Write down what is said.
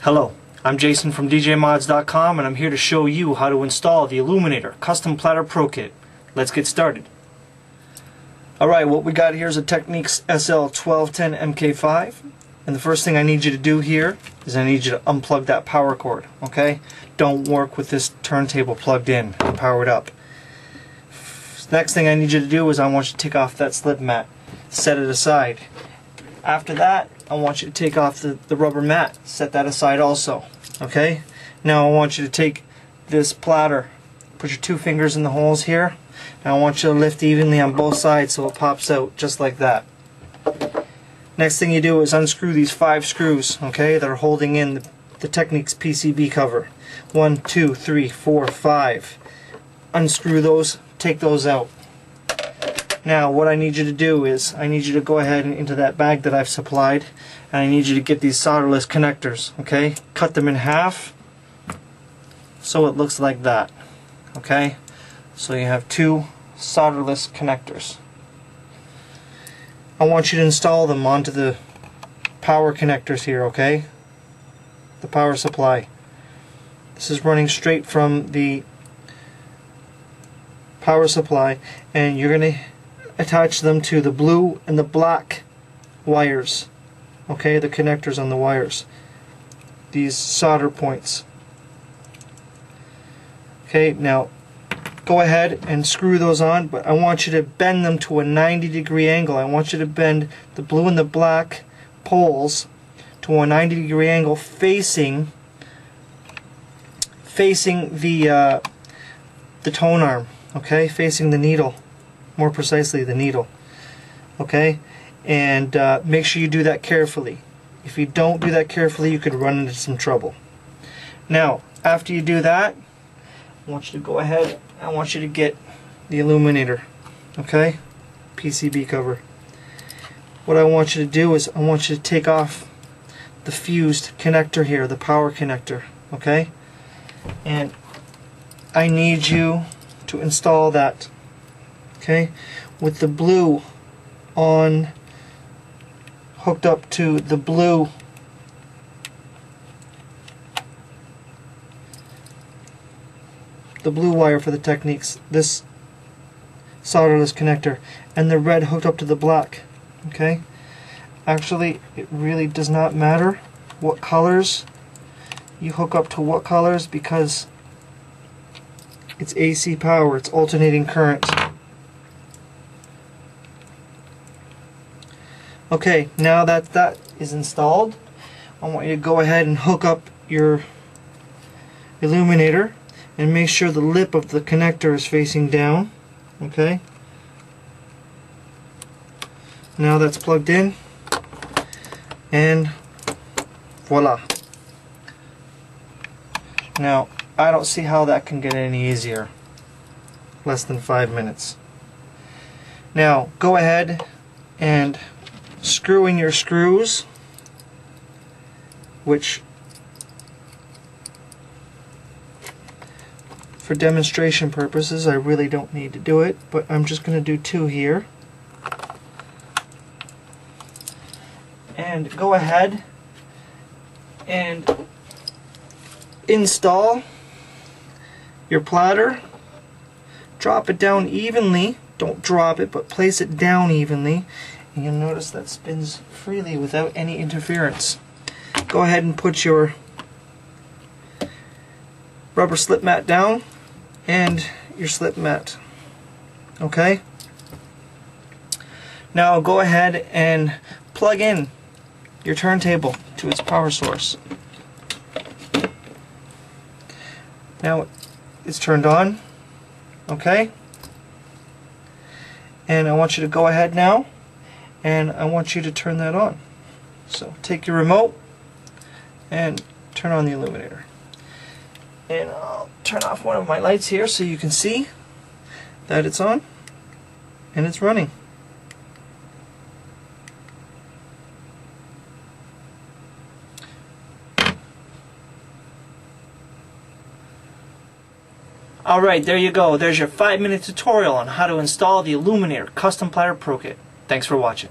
Hello, I'm Jason from DJMods.com and I'm here to show you how to install the Illuminator Custom Platter Pro-Kit. Let's get started. Alright, what we got here is a Technics SL1210 MK5, and the first thing I need you to do here is I need you to unplug that power cord, okay? Don't work with this turntable plugged in and powered up. Next thing I need you to do is I want you to take off that slip mat, set it aside. After that, I want you to take off the rubber mat, set that aside also, okay? Now I want you to take this platter, put your two fingers in the holes here, and I want you to lift evenly on both sides so it pops out just like that. Next thing you do is unscrew these 5 screws, okay, that are holding in the Technics PCB cover. 1, 2, 3, 4, 5. Unscrew those, take those out. Now what I need you to do is I need you to go ahead and into that bag that I've supplied, and I need you to get these solderless connectors, okay? Cut them in half so it looks like that, okay? So you have 2 solderless connectors. I want you to install them onto the power connectors here, okay? The power supply. This is running straight from the power supply, and you're going to attach them to the blue and the black wires, okay, the connectors on the wires, these solder points. Okay, now go ahead and screw those on, but I want you to bend them to a 90-degree angle. I want you to bend the blue and the black poles to a 90-degree angle facing the tone arm, okay, facing the needle. More precisely, the needle. Okay, and make sure you do that carefully. If you don't do that carefully, you could run into some trouble. Now, after you do that, I want you to go ahead. I want you to get the Illuminator, okay, PCB cover. What I want you to do is I want you to take off the fused connector here, the power connector, okay, and I need you to install that. Okay, with the blue on hooked up to the blue wire for the Technics, this solderless connector, and the red hooked up to the black. Okay, actually it really does not matter what colors you hook up to what colors, because it's AC power, it's alternating current. Okay, now that that is installed, I want you to go ahead and hook up your Illuminator and make sure the lip of the connector is facing down. Okay, now that's plugged in, and voila. Now I don't see how that can get any easier. Less than 5 minutes. Now go ahead and screw in your screws, which for demonstration purposes I really don't need to do it, but I'm just going to do 2 here. And go ahead and install your platter. Drop it down evenly. Don't drop it, but place it down evenly. And you'll notice that spins freely without any interference. Go ahead and put your rubber slip mat down and your slip mat. Okay? Now go ahead and plug in your turntable to its power source. Now it's turned on. Okay? And I want you to go ahead now, and I want you to turn that on. So take your remote and turn on the Illuminator. And I'll turn off one of my lights here so you can see that it's on and it's running. Alright, there you go. There's your 5-minute tutorial on how to install the Illuminator Custom Platter Pro-Kit. Thanks for watching.